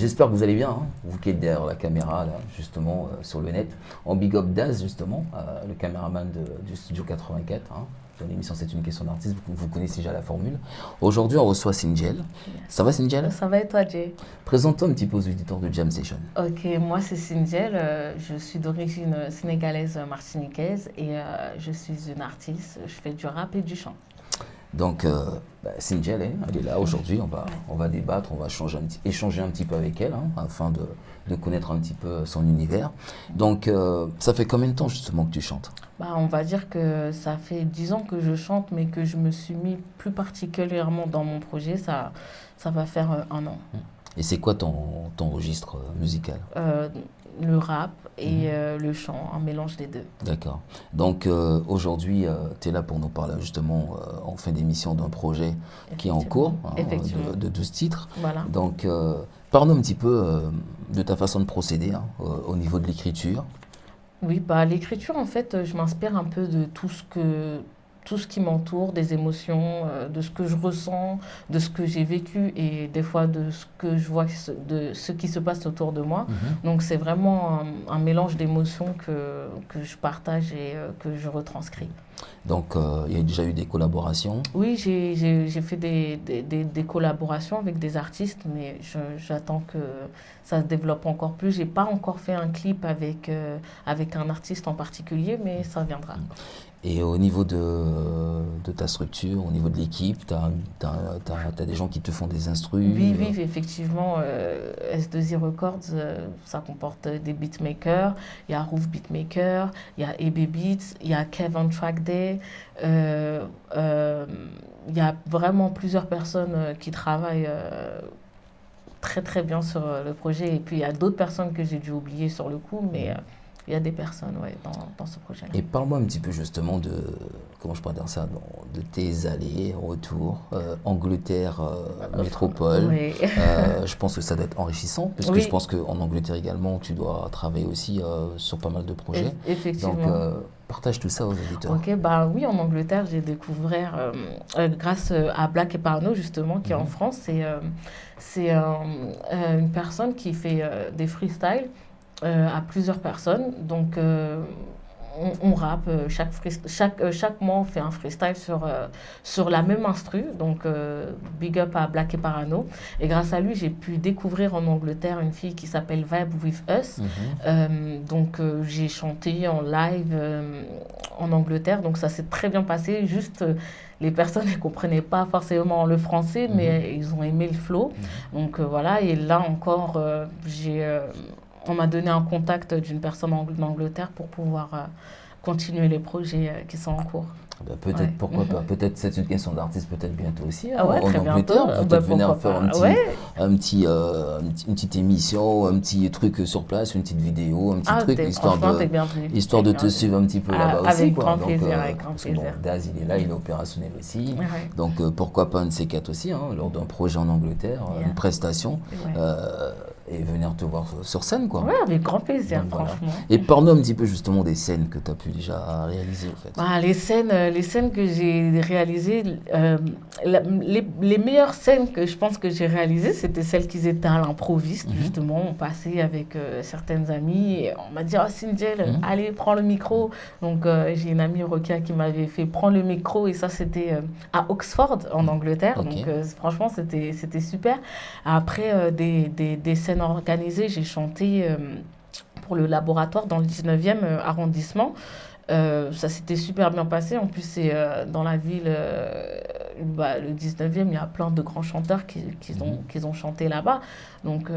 J'espère que vous allez bien, hein, vous qui êtes derrière la caméra, là, justement, sur le net. En big up Daz, justement, le caméraman du Studio 84. Hein. Dans l'émission C'est une question d'artiste, vous connaissez déjà la formule. Aujourd'hui, on reçoit Singel. Ça va, Singel? Ça va et toi, Jay? Présente-toi un petit peu aux auditeurs de Jam Session. Ok, moi c'est Singel, je suis d'origine sénégalaise martiniquaise et je suis une artiste, je fais du rap et du chant. Donc, Singel, elle est là aujourd'hui, on va débattre, on va échanger un petit peu avec elle, hein, afin de connaître un petit peu son univers. Donc, ça fait combien de temps justement que tu chantes? Bah, on va dire que ça fait 10 ans que je chante, mais que je me suis mis plus particulièrement dans mon projet, ça va faire un an. Et c'est quoi ton registre musical? Euh, le rap et le chant, un mélange des deux. D'accord. Donc aujourd'hui, tu es là pour nous parler justement en fin d'émission d'un projet qui est en cours, hein, Effectivement. de 12 titres. Voilà. Donc parle-nous un petit peu de ta façon de procéder hein, au niveau de l'écriture. Oui, bah, l'écriture, en fait, je m'inspire un peu de tout ce qui m'entoure, des émotions, de ce que je ressens, de ce que j'ai vécu et des fois de ce que je vois, de ce qui se passe autour de moi. Donc c'est vraiment un mélange d'émotions que je partage et que je retranscris. Donc il y a déjà eu des collaborations. Oui, j'ai fait des collaborations avec des artistes, mais j'attends que ça se développe encore plus. J'ai pas encore fait un clip avec un artiste en particulier, mais ça viendra. Et au niveau de ta structure, au niveau de l'équipe, tu as des gens qui te font des instrus. Oui, oui, effectivement, S2I Records, ça comporte des beatmakers. Il y a Roof Beatmaker, il y a EB Beats, il y a Kevin Trackday. Il y a vraiment plusieurs personnes qui travaillent très très bien sur le projet. Et puis il y a d'autres personnes que j'ai dû oublier sur le coup, mais il y a des personnes ouais, dans ce projet-là. Et parle-moi un petit peu justement de, comment je pourrais dire ça, de tes allers-retours, Angleterre, métropole. Oui. Je pense que ça doit être enrichissant, parce que Oui. je pense qu'en Angleterre également, tu dois travailler aussi sur pas mal de projets. Effectivement. Donc, partage tout ça aux auditeurs. Ok, bah oui, en Angleterre, j'ai découvert, grâce à Black et Parno, justement, qui est en France, c'est une personne qui fait des freestyles à plusieurs personnes. Donc, on rappe, chaque mois, on fait un freestyle sur la même instru. Donc, big up à Black et Parano. Et grâce à lui, j'ai pu découvrir en Angleterre une fille qui s'appelle Vibe With Us. Donc, j'ai chanté en live en Angleterre. Donc, ça s'est très bien passé. Juste, les personnes ne comprenaient pas forcément le français, mais ils ont aimé le flow. Donc, voilà. Et là encore, on m'a donné un contact d'une personne en Angleterre pour pouvoir continuer les projets qui sont en cours. Ben, peut-être, pourquoi pas. Peut-être c'est une question d'artiste, peut-être bientôt aussi. Ah ouais, en très Angleterre, bientôt. peut-être venir faire une petite émission, un petit truc sur place, une petite vidéo, un petit truc, histoire de te suivre un petit peu là-bas aussi. Avec Quoi. grand Donc, plaisir, avec grand parce que bon, plaisir. Daz, il est là, il est opérationnel aussi. Ouais. Donc pourquoi pas un de ces quatre aussi, hein, lors d'un projet en Angleterre, une prestation. Ouais. Et venir te voir sur scène, quoi. Ouais, avec grand plaisir, Donc, voilà. franchement. Et parle-nous un petit peu justement des scènes que tu as pu déjà réaliser, en fait. Bah, les scènes que j'ai réalisées, les meilleures scènes que je pense que j'ai réalisées, c'était celles qui étaient à l'improviste, justement. On passait avec certaines amies et on m'a dit « Oh, Singel, allez, prends le micro ». Donc, j'ai une amie, Rokia, qui m'avait fait prendre le micro et ça, c'était à Oxford, en Angleterre. Ok. Donc, franchement, c'était super. Après, des scènes organisées, j'ai chanté pour le laboratoire dans le 19e arrondissement. Ça s'était super bien passé. En plus, c'est dans la ville, le 19e, il y a plein de grands chanteurs qui ont chanté là-bas. Donc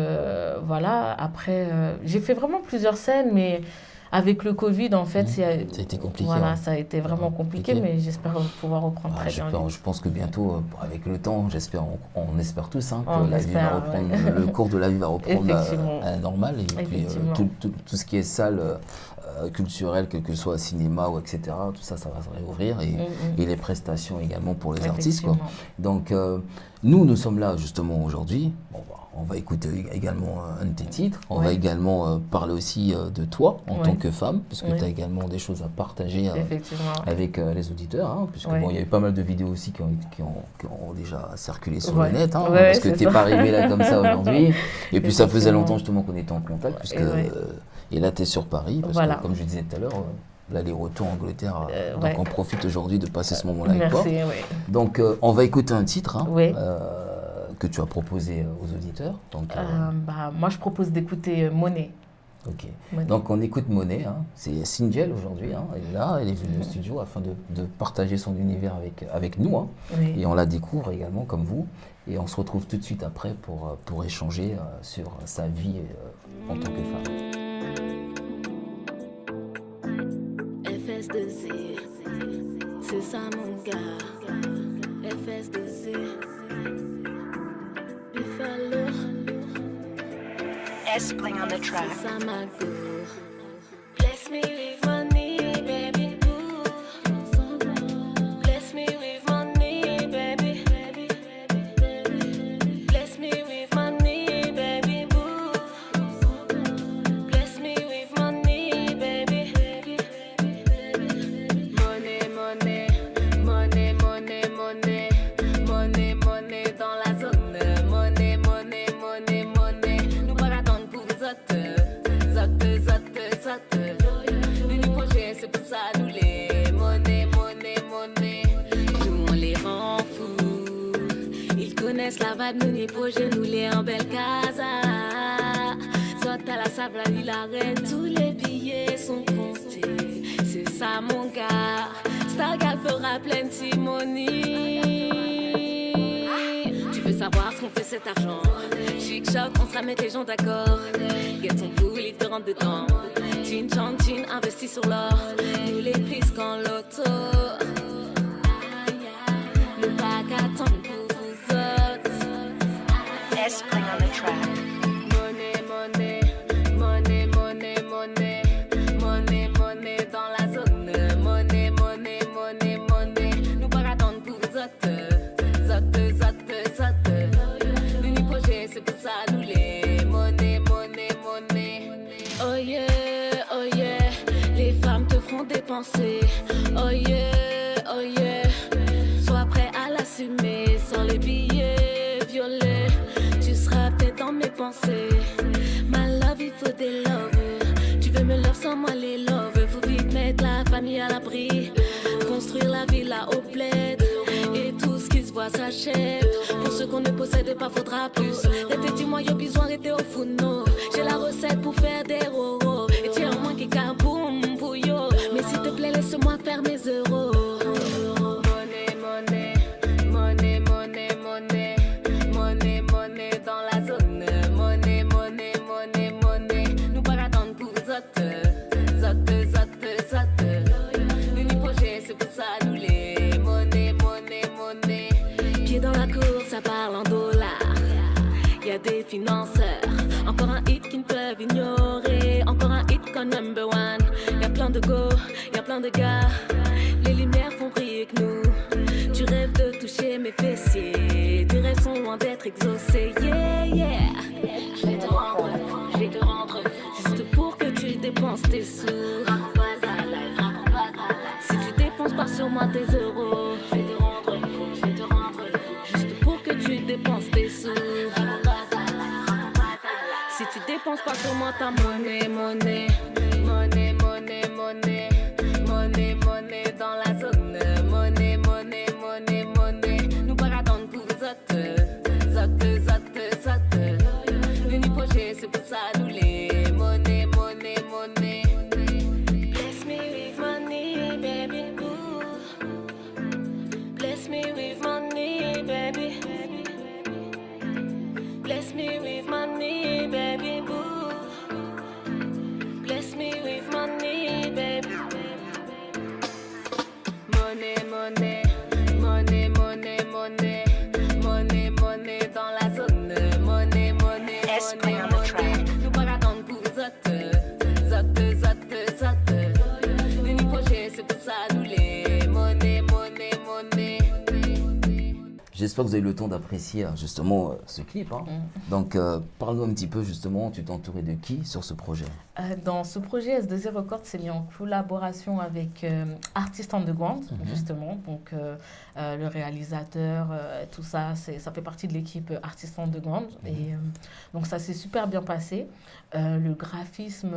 voilà, après, j'ai fait vraiment plusieurs scènes, mais avec le Covid, en fait, Ça a été compliqué. voilà, hein. ça a été vraiment compliqué, mais j'espère pouvoir reprendre très bien. Je pense que bientôt, avec le temps, on espère tous hein, que On la vie va espère, reprendre, le cours de la vie va reprendre Effectivement. à la normale. Et puis tout ce qui est salle culturelle, quel que soit cinéma ou etc., tout ça, ça va se réouvrir. Et les prestations également pour les artistes. Quoi. Donc, nous sommes là justement aujourd'hui. Bon, On va écouter également un de tes titres. On Ouais. va également parler aussi de toi en Ouais. tant que femme, parce que Ouais. tu as également des choses à partager Effectivement. avec les auditeurs. Hein, puisque Ouais. bon, il y a eu pas mal de vidéos aussi qui ont déjà circulé sur Ouais. le net. Hein, Ouais, parce que c'est tu n'es ça. pas arrivé là comme ça aujourd'hui. Et puis ça faisait Effectivement. longtemps justement qu'on était en contact. Puisque, Ouais. et là, tu es sur Paris. Parce Voilà. que comme je disais tout à l'heure, l'aller-retour en Angleterre. Donc Ouais. on profite aujourd'hui de passer ce moment-là avec toi. Merci, ouais. Donc on va écouter un titre. Hein, Oui. que tu as proposé aux auditeurs. Donc, Moi, je propose d'écouter Monet. ok. Monet. Donc on écoute Monet. Hein. C'est Singel aujourd'hui. Hein. Elle est là, elle est venue au studio afin de partager son univers avec nous. Hein. Oui. Et on la découvre également comme vous. Et on se retrouve tout de suite après pour échanger sur sa vie en tant que femme. FS2Z, c'est ça mon gars. FS2Z, Buffalo, S-Bling on the track. c'est ça ma go. Bless me with money, baby boo. Bless me with money, baby. Bless me with money, baby boo. Bless me with money, baby. Money, money, money, money, money, money, money dans la zone. Money, money, money, money. Nous pas attendre pour zotte, zotte, zotte, zotte. L'unique projet c'est pour ça nous les money, money, money. Nous on les rend fous. Ils connaissent la vibe, nous ni projet, nous les en belle casa. Zotte à la sable, la reine, tous les billets sont comptés. C'est ça mon gars. Stargal fera plein de money. Tu veux savoir ce qu'on fait cet argent? Chic choc, on sera mettre les gens d'accord. Get ton pool, il te rentre dedans. Chin chang chin, investis sur l'or. Nous les prises qu'en loto. Le bac attend pour vous autres. S-Bling on the track. Money, money, money, money, money, money, money dans la zone. Money, money, money, money. Nous pas attendre pour zotte, zotte, zotte, zotte. L'unique projet c'est pour ça nous les money, money, money. Oh yeah, les femmes te feront dépenser. Oh yeah, sois prêt à l'assumer. Sans les billets violets, tu seras peut-être dans mes pensées. Ma love, il faut des love. Tu veux me love sans moi les love. Faut vite mettre la famille à l'abri. Construire la villa au plaid. Et tout ce qui se voit s'achète. Pour ceux qu'on ne possède pas, faudra plus. Répète, dis-moi, y'a besoin d'être au founo. J'ai la recette pour faire des roros. Et tiens, au moins qui kaboum pour yo. Mais s'il te plaît, laisse-moi faire mes euros. Money, money, money, money, money. Money, money dans la zone. Money, money, money, money. Nous pas attendre pour zotte, zotte, zotte, zotte. L'unique projet c'est pour ça nous les money, money, money. Pieds dans la course, ça parle en dollars. Y'a des financeurs, encore un hit qu'ils ne peuvent ignorer. Encore un hit comme number one. Y'a plein de go, y'a plein de gars. Les lumières font briller que nous. Tu rêves de toucher mes fessiers. Tes rêves sont loin d'être exaucés. Yeah, yeah. Je vais te rendre fou, je vais te rendre fou. Juste pour que tu dépenses tes sous. Si tu dépenses pas sur moi tes euros, je vais te rendre fou, je vais te rendre fou. Juste pour que tu dépenses tes sous. Si tu dépenses pas sur moi ta monnaie, monnaie, monnaie, monnaie, monnaie, monnaie, monnaie dans la zone. Monnaie, monnaie, monnaie, monnaie. Nous pas attendre pour zotte, zotte, zotte, zotte. L'unique projet c'est pour ça nous les monnaie, monnaie, monnaie. Bless me with money, baby boo. Bless me with money, baby. Bless me with money, baby boo. Bless me with money, baby. Money, money, money, money, money, money, money dans la zone. Money, money, money, S-Bling on the track. money. Nous pas attendre j'espère que vous avez eu le temps d'apprécier justement ce clip. Hein. Donc, parle-nous un petit peu justement, tu t'es entouré de qui sur ce projet? Dans ce projet, S2Z Records s'est mis en collaboration avec Artist Underground, justement. Donc, le réalisateur, tout ça, ça fait partie de l'équipe Artist Underground. Et donc, ça s'est super bien passé. Le graphisme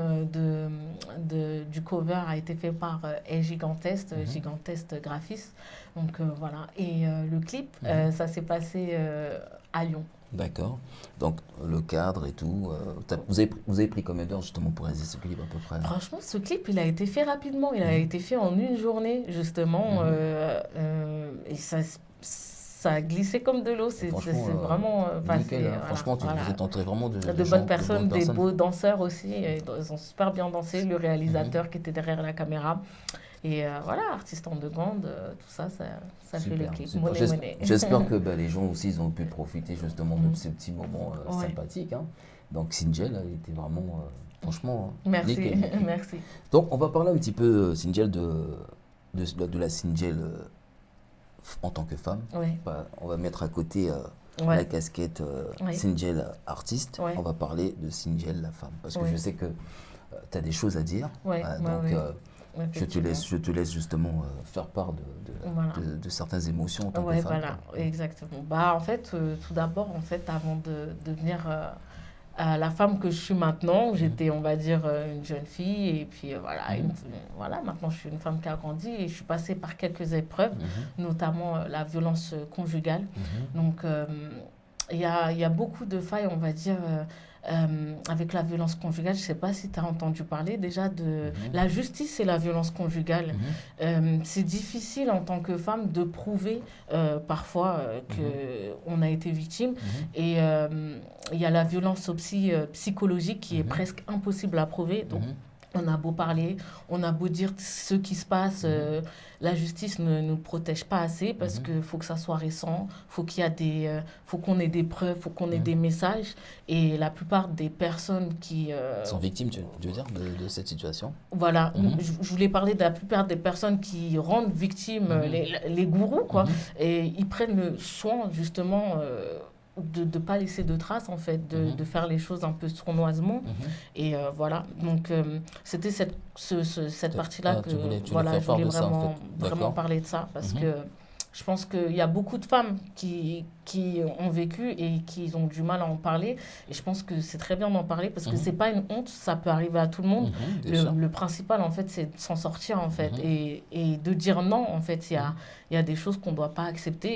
du cover a été fait par Gigantest, Gigantest Graphiste. Donc, voilà. Et le clip, ça s'est passé à Lyon. D'accord. Donc, le cadre et tout. Vous avez pris combien d'heures justement pour réaliser ce clip à peu près? Franchement, ce clip, il a été fait rapidement. Il a été fait en une journée, justement. Et ça a glissé comme de l'eau. C'est vraiment passé. Nickel, hein. Franchement, vous êtes entouré vraiment de bonnes personnes, des beaux danseurs aussi. Ils ont super bien dansé. Le réalisateur qui était derrière la caméra. Et voilà, Artist Underground, tout ça fait le clip. Money. J'espère que les gens aussi ils ont pu profiter justement de ces petits moments sympathiques. Hein. Donc Singel, elle était vraiment, franchement, merci. Nickel. Merci. Donc on va parler un petit peu, Singel, de la Singel en tant que femme. Oui. On va mettre à côté la casquette Singel artiste. On va parler de Singel la femme. Parce que je sais que tu as des choses à dire. Je te laisse justement faire part de certaines émotions en tant que femme. Voilà, exactement. Bah, en fait, tout d'abord, avant de devenir la femme que je suis maintenant, j'étais, on va dire, une jeune fille. Et puis voilà, maintenant, je suis une femme qui a grandi et je suis passée par quelques épreuves, notamment la violence conjugale. Donc, il y a beaucoup de failles, on va dire... avec la violence conjugale, je ne sais pas si tu as entendu parler déjà de la justice et la violence conjugale. C'est difficile en tant que femme de prouver parfois qu'on a été victime. Et il y a la violence aussi psychologique qui est presque impossible à prouver. Donc, on a beau parler, on a beau dire ce qui se passe, la justice ne nous protège pas assez parce qu'il faut que ça soit récent, faut qu'on ait des preuves, faut qu'on ait des messages. Et la plupart des personnes qui... sont victimes, tu veux dire, de cette situation? Voilà, je voulais parler de la plupart des personnes qui rendent victimes les gourous, quoi. Et ils prennent le soin, justement... de ne pas laisser de traces, en fait, de faire les choses un peu sournoisement. Et voilà, donc c'était cette partie-là que je voulais vraiment parler de ça, parce que je pense qu'il y a beaucoup de femmes qui ont vécu et qui ont du mal à en parler. Et je pense que c'est très bien d'en parler parce que c'est pas une honte, ça peut arriver à tout le monde. Le principal, en fait, c'est de s'en sortir, en fait, et de dire non, en fait. Il y a des choses qu'on ne doit pas accepter.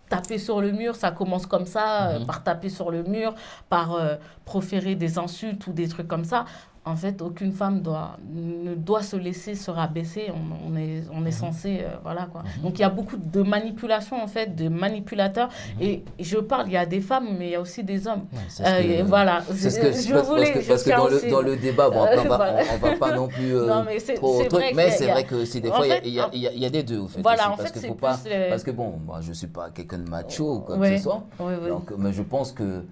Taper sur le mur, ça commence comme ça, par taper sur le mur, par proférer des insultes ou des trucs comme ça. En fait, aucune femme ne doit se laisser se rabaisser. On est censé, voilà quoi. Donc, il y a beaucoup de manipulation, en fait, de manipulateurs. Et je parle, il y a des femmes, mais il y a aussi des hommes. Voilà. Parce que dans le débat, bon, après, on va pas non plus trop truc, mais c'est vrai que des fois, il y a des deux, en fait. Voilà, aussi, parce que bon, moi, je suis pas quelqu'un de macho ou quoi que ce soit. Donc, mais je pense que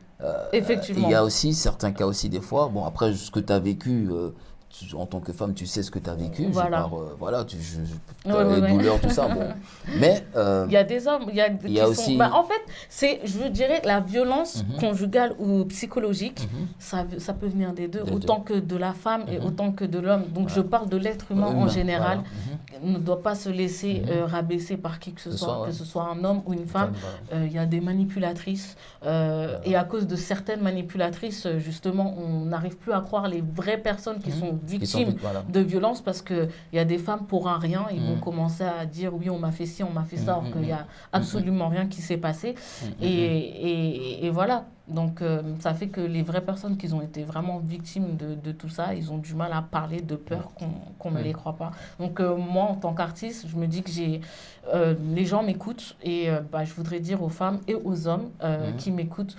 effectivement. Il y a aussi certains cas aussi des fois. Bon, après, ce que tu as vécu, en tant que femme, tu sais ce que tu as vécu. Voilà. Les douleurs, tout ça. Bon. Mais il y a des hommes, il y a aussi... en fait, je dirais, la violence conjugale ou psychologique, ça peut venir des deux, autant que de la femme et autant que de l'homme. Donc, je parle de l'être humain en général. Ne doit pas se laisser rabaisser par qui que ce soit, que ce soit un homme ou une femme. Il y a des manipulatrices. Et à cause de certaines manipulatrices, justement, on n'arrive plus à croire les vraies personnes qui sont victimes de violences, parce qu'il y a des femmes pour un rien, ils vont commencer à dire oui, on m'a fait ci, on m'a fait ça, alors qu'il n'y a absolument rien qui s'est passé. Et voilà. Donc, ça fait que les vraies personnes qui ont été vraiment victimes de tout ça, ils ont du mal à parler de peur qu'on ne les croit pas. Donc, moi, en tant qu'artiste, je me dis que les gens m'écoutent et je voudrais dire aux femmes et aux hommes qui m'écoutent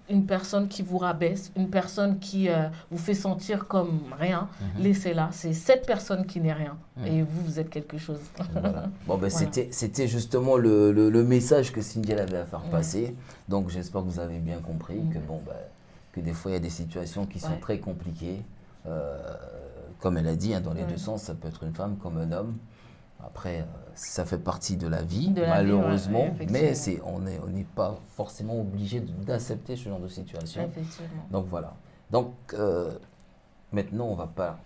une personne qui vous rabaisse, une personne qui vous fait sentir comme rien, laissez-la. C'est cette personne qui n'est rien. Et vous êtes quelque chose. Voilà. Bon, voilà. C'était justement le message que Singel avait à faire passer. Donc, j'espère que vous avez bien compris que des fois, il y a des situations qui sont très compliquées. Comme elle a dit, dans les deux sens, ça peut être une femme comme un homme. Après, ça fait partie de la vie, De la vie, malheureusement, ouais, mais effectivement. on n'est pas forcément obligé d'accepter ce genre de situation. Effectivement. Donc voilà. Donc maintenant,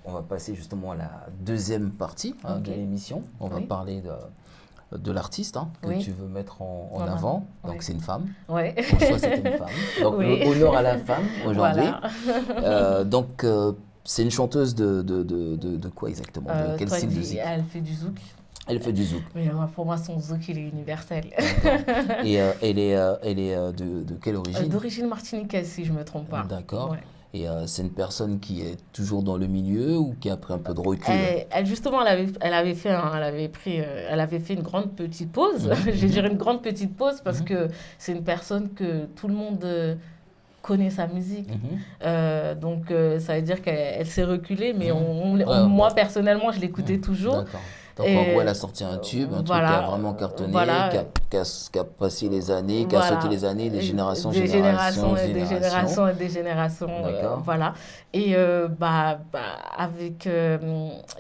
on va passer justement à la deuxième partie de Ok. l'émission. On va Oui. parler de l'artiste que Oui. tu veux mettre en En avant. avant, Donc oui. c'est une femme. Ouais. Ton choix, c'était une femme. Donc Oui. honneur à la femme aujourd'hui. Voilà. Donc c'est une chanteuse de quoi exactement? De quel style de Twenty, musique? elle fait du zouk. Elle fait du zouk. Mais pour moi, son zouk, il est universel. D'accord. Et elle est de quelle origine? D'origine martiniquaise, si je ne me trompe pas. D'accord. Ouais. Et c'est une personne qui est toujours dans le milieu ou qui a pris un peu de recul? Justement, elle avait fait une grande petite pause. Je vais dire une grande petite pause parce que c'est une personne que tout le monde connaît sa musique. Donc, ça veut dire qu'elle s'est reculée, mais moi, personnellement, je l'écoutais toujours. D'accord. Donc en gros, elle a sorti un tube, un truc qui a vraiment cartonné, qui a passé les années, qui a sauté les années, les générations, des générations. D'accord. Voilà. Et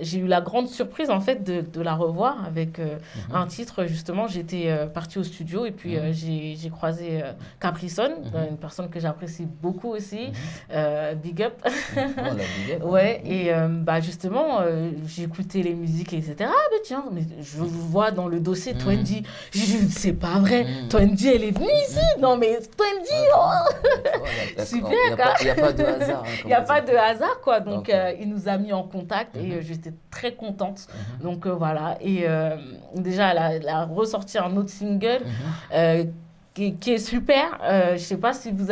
j'ai eu la grande surprise en fait de la revoir avec un titre. Justement, j'étais partie au studio et puis j'ai croisé Caprison, une personne que j'apprécie beaucoup aussi. Big up. La big up. Ouais. Et justement, j'ai écouté les musiques, etc. Ah, mais tiens, mais je vois dans le dossier Twenty. C'est pas vrai. Twenty, elle est venue ici. Non, mais Twenty, super. Il n'y a pas de hasard. Il n'y a pas de hasard, quoi. Donc, il nous a mis en contact et j'étais très contente. Donc, voilà. Et déjà, elle a ressorti un autre single qui est super. Je ne sais pas si vous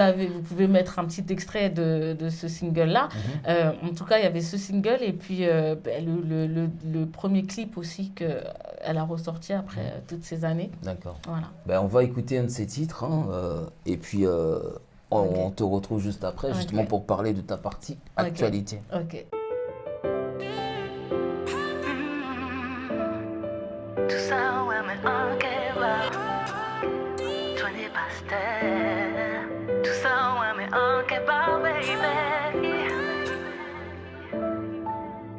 pouvez mettre un petit extrait de ce single-là. En tout cas, il y avait ce single et puis le premier clip aussi qu'elle a ressorti après toutes ces années. D'accord. Voilà. Ben, on va écouter un de ses titres et puis on te retrouve juste après, justement pour parler de ta partie actualité. Ok. Tout ça, ouais, mais ok, wow. Toi n'es pas stable. Tout ça, ouais, mais ok, bah, baby.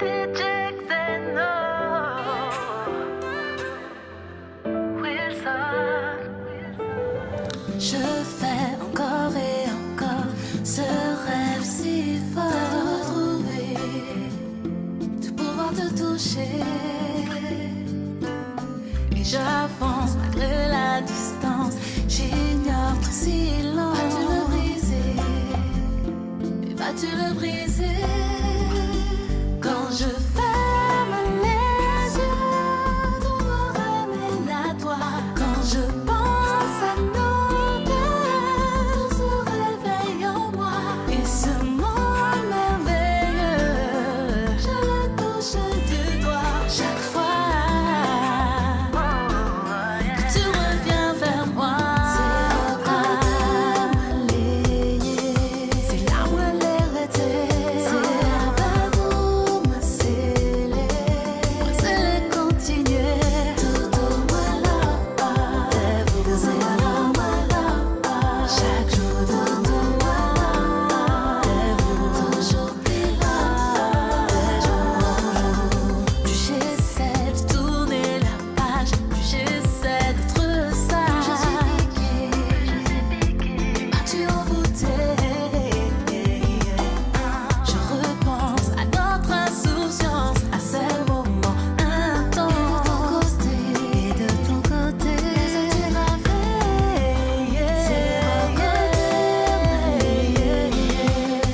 DJ Xeno. Wilson. Je fais encore et encore ce rêve si fort de retrouver, de pouvoir te toucher. Et j'avance malgré la distance, j'ignore ton silence. Vas-tu le briser? Mais vas-tu le briser? Quand je ferme les yeux, tout me ramène à toi. Quand je pense à nos cœurs, tout se réveille en moi. Et ce monde merveilleux, je le touche du doigt. Chaque fois que tu reviens vers moi, c'est là où elle est restée. C'est avec vous, moi c'est les continuer. Tout au moins là, c'est là, chaque jour tout au moins, toujours plus là, plus j'essaie de tourner la page, plus j'essaie d'être sage. Je suis piquée, tu envoûtée. Je repense à notre insouciance, à ces moments intenses. Et de ton côté, tu m'as fait.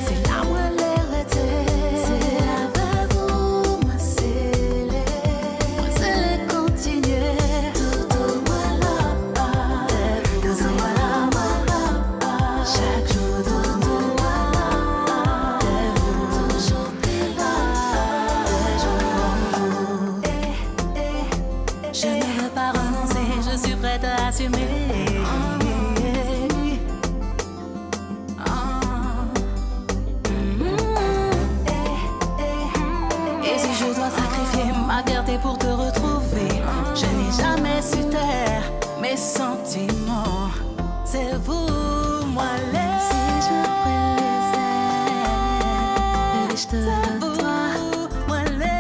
C'est là où elle est restée. C'est avec vous, moi c'est les continuer. Tout au moins là, chaque jour tout au moins, toujours plus là. Je ne veux pas renoncer, je suis prête à assumer. Et si je dois sacrifier ma fierté pour te retrouver, je n'ai jamais su taire mes sentiments. C'est vous, moi, les. Si je préfère les ailes, je te toi, moi, les.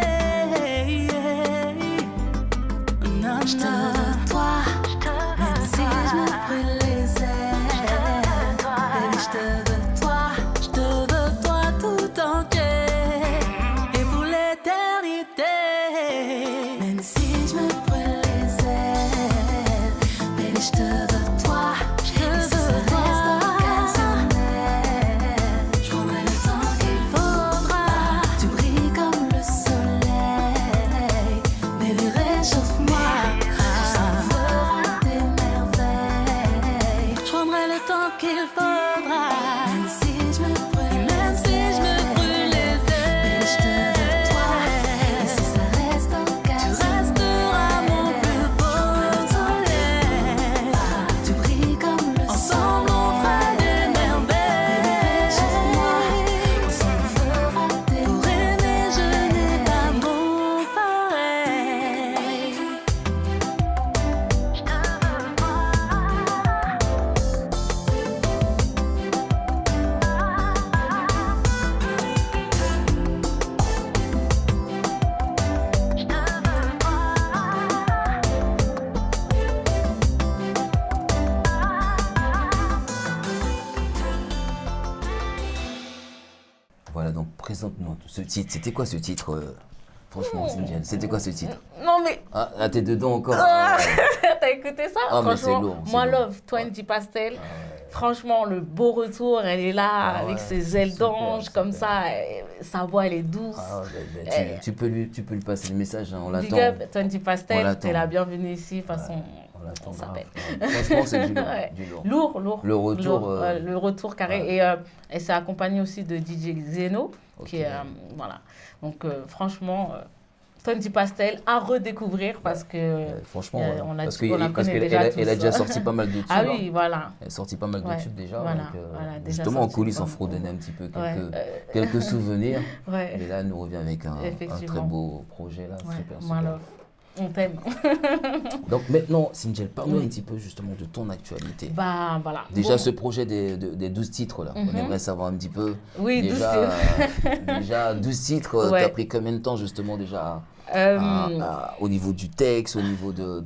Voilà, donc présente-nous ce titre. C'était quoi ce titre franchement, Sinjel, c'était quoi ce titre? Non mais Ah, t'es dedans encore. t'as écouté ça? Ah, mais c'est Franchement, lourd, c'est moi lourd. Love, 20 Pastel. Franchement, le beau retour, elle est là Ah avec ouais, ses ailes super, d'ange super. comme ça. Sa voix, elle est douce. Ah, tu peux lui passer le message, hein, on Big l'attend. up, 20 On Pastel, l'attend. t'es la bienvenue ici. De toute façon, On l'attend on grave. s'appelle. Franchement, c'est du lourd. Ouais. Du lourd. Lourd. Le retour, lourd, le retour carré. ouais. Et elle s'est accompagnée aussi de DJ Zeno, qui Ok. est, voilà. Donc, franchement, 20 Pastel à redécouvrir parce que Franchement, on parce on la qu'elle connaît déjà elle a tous. déjà sorti pas mal de tubes. Ah hein. oui, voilà. Elle a sorti pas mal de Ouais, tubes déjà. voilà, donc, voilà, déjà justement, en sorti coulisses, pas on mal. fredonnait un petit peu Ouais, quelques souvenirs. ouais. Et là, elle nous revient avec un très Effectivement. beau projet. Là. Ouais, Super, moi, super. Love. On t'aime. Donc maintenant, Sinjel, parle-nous un petit peu justement de ton actualité. Bah, voilà. Déjà, Bon. ce projet des 12 titres, là, on aimerait savoir un petit peu. Oui, déjà, déjà 12 titres, Ouais. t'as pris combien de temps justement déjà au niveau du texte, au niveau de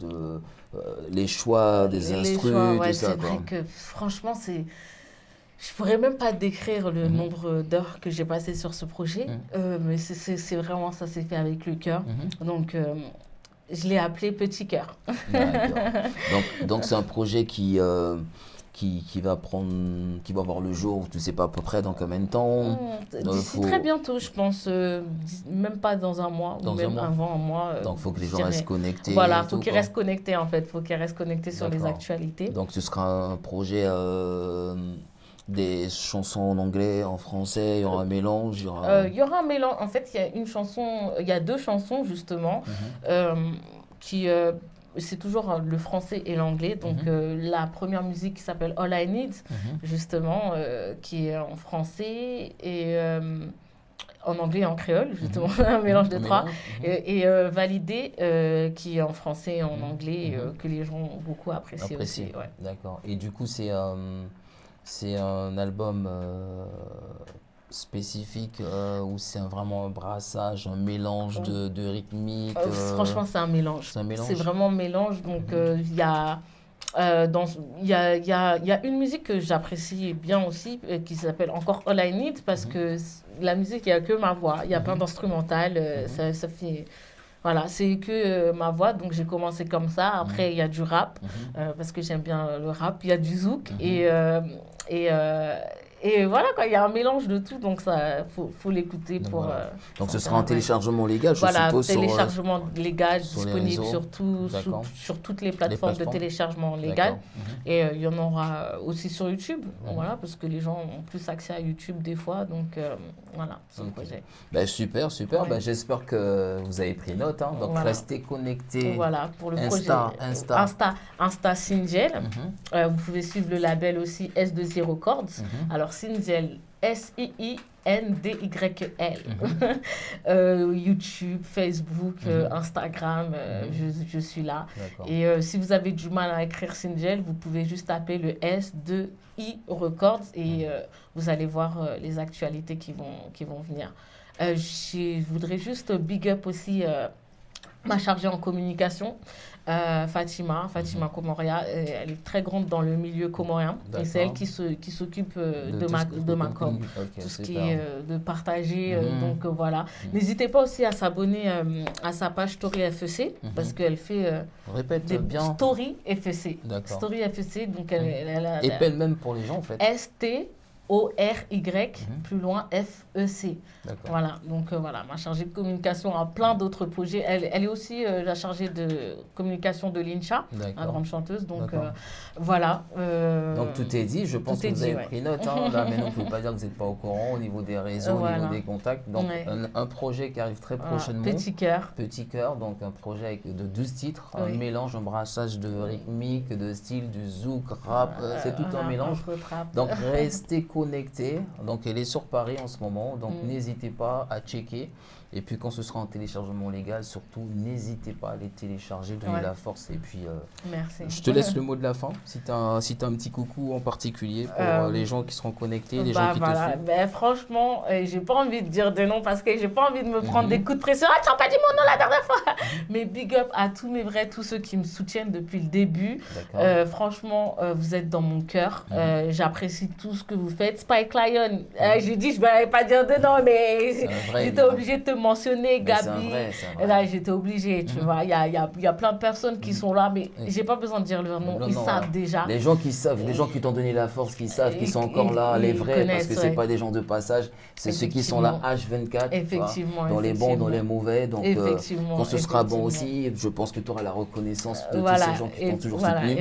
les choix des les instrus, choix, ouais, tout ça c'est quoi. vrai que franchement, je pourrais même pas décrire le nombre d'heures que j'ai passé sur ce projet, mais c'est vraiment, ça s'est fait avec le cœur. Donc, je l'ai appelé Petit Cœur. D'accord. Donc c'est un projet qui va voir le jour, tu sais pas à peu près dans combien de temps. D'ici faut- très bientôt, je pense, même pas dans un mois, Dans ou un même mois. avant un mois. Donc il faut que les je gens dirais. restent connectés. Voilà, et faut tout, qu'ils quoi. restent connectés en fait, faut qu'ils restent connectés sur les D'accord. actualités. Donc ce sera un projet des chansons en anglais, en français, il y aura un mélange, il y aura... Il y aura un mélange. En fait, il y a deux chansons justement qui c'est toujours le français et l'anglais. Donc la première musique qui s'appelle All I Need, justement, qui est en français et en anglais et en créole, justement, un mélange de trois. Et Validé, qui est en français et en anglais, que les gens ont beaucoup apprécié aussi. Ouais. D'accord. Et du coup, c'est un album spécifique ou c'est vraiment un brassage, un mélange de rythmique Franchement, c'est un mélange. C'est un mélange. C'est vraiment un mélange. Donc, il y a une musique que j'apprécie bien aussi qui s'appelle encore All I Need parce que la musique, il n'y a que ma voix. Il y a plein d'instrumentales. Ça fait... Voilà, c'est que ma voix. Donc, j'ai commencé comme ça. Après, il y a du rap parce que j'aime bien le rap. Il y a du zouk et voilà, quoi, il y a un mélange de tout. Donc, ça, faut l'écouter Donc, pour... voilà. Donc ce sera un téléchargement légal, je voilà, suppose. téléchargement légal, sur les disponible réseaux. sur toutes les plateformes de téléchargement légal. Et il y en aura aussi sur YouTube, voilà, parce que les gens ont plus accès à YouTube des fois. Donc voilà, c'est le projet. Ben, super. Ouais. Ben, j'espère que vous avez pris note. Hein. Donc Voilà. restez connectés. Voilà, pour le Insta. projet. Insta Sinjel. Vous pouvez suivre le label aussi S2I Records. Alors Sinjel, SIINDYL. YouTube, Facebook, Instagram, je suis là. D'accord. Et si vous avez du mal à écrire Sinjel, vous pouvez juste taper le S2I Records et vous allez voir les actualités qui vont venir. Je voudrais juste big up aussi ma chargée en communication, Fatima Komoria. Elle est très grande dans le milieu comorien et c'est elle qui s'occupe de ma com. Okay, tout ce super. qui est de partager. Donc voilà. N'hésitez pas aussi à s'abonner à sa page Story FEC parce qu'elle fait Répète des bien. Story FEC. D'accord. Story FEC, donc elle a Épelle même pour les gens en fait. STORY, plus loin FEC. D'accord. Voilà, donc voilà, ma chargée de communication a plein d'autres projets. Elle est aussi la chargée de communication de Lincha, la grande chanteuse. Donc voilà. Donc tout est dit, je pense que vous avez pris note. Hein. Là, mais non, on ne peut pas dire que vous n'êtes pas au courant au niveau des réseaux, au niveau des contacts. Donc un projet qui arrive très prochainement. Petit cœur. Petit cœur, donc un projet de 12 titres, un mélange, un brassage de rythmique, de style, du zouk, rap, c'est tout un mélange. Donc restez connectés. Donc elle est sur Paris en ce moment, donc n'hésitez pas à checker. Et puis quand ce sera en téléchargement légal, surtout n'hésitez pas à les télécharger, donner la force. Et puis merci. Je te laisse le mot de la fin, si tu as un petit coucou en particulier pour les gens qui seront connectés, les gens qui te suivent. Ben, franchement, j'ai pas envie de dire des noms parce que j'ai pas envie de me prendre des coups de pression. Ah, tu n'as pas dit mon nom la dernière fois. Mais big up à tous mes vrais, tous ceux qui me soutiennent depuis le début. Franchement, vous êtes dans mon cœur. J'apprécie tout ce que vous faites. fait, Spike Lion, j'ai dit, je ne vais pas dire de nom, mais j'étais obligée de te mentionner, Gabi. Et là, j'étais obligée, tu vois. Il y a plein de personnes qui sont là, mais je n'ai pas besoin de dire leur nom, ils savent déjà. Les gens qui savent, les gens qui t'ont donné la force, qui savent, qui sont encore là, les vrais, parce que ce n'est pas des gens de passage, c'est ceux qui sont là H24, effectivement, dans les bons, dans les mauvais. Donc, quand ce sera bon aussi, je pense que tu auras la reconnaissance de tous ces gens qui t'ont toujours soutenu.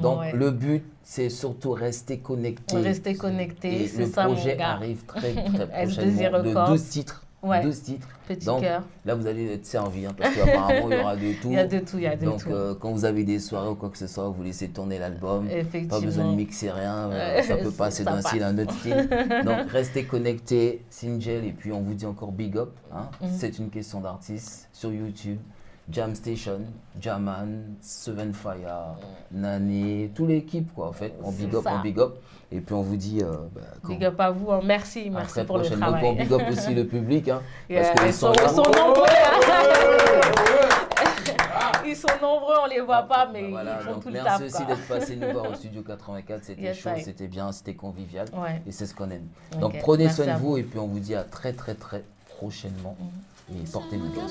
Donc, le but, c'est surtout rester connecté. Rester connecté, c'est ça, mon gars. Le projet arrive très prochainement de 12 titres. 12 titres. Petit donc, cœur. Là, vous allez être servi, hein, parce qu'apparemment, il y aura de tout. Il y a de tout, il y a de donc, tout. Quand vous avez des soirées ou quoi que ce soit, vous laissez tourner l'album. Pas besoin de mixer rien. Ça peut passer d'un style à un autre style. Donc, restez connectés, Singel, et puis on vous dit encore big up. Hein. C'est une question d'artiste sur YouTube. Jam Station, Jaman, Seven Fire, Nani, toute l'équipe quoi en fait, on big up, et puis on vous dit big up à vous, hein. merci pour le travail. Donc on big up aussi le public, hein, parce qu'ils sont nombreux, ils sont nombreux, on les voit pas, mais voilà, ils font donc tout le taf. Merci aussi d'être passé nous voir au Studio 84, c'était chaud, c'était bien, c'était convivial, et c'est ce qu'on aime. Donc prenez soin de vous, et puis on vous dit à très prochainement. Et portez-nous bien.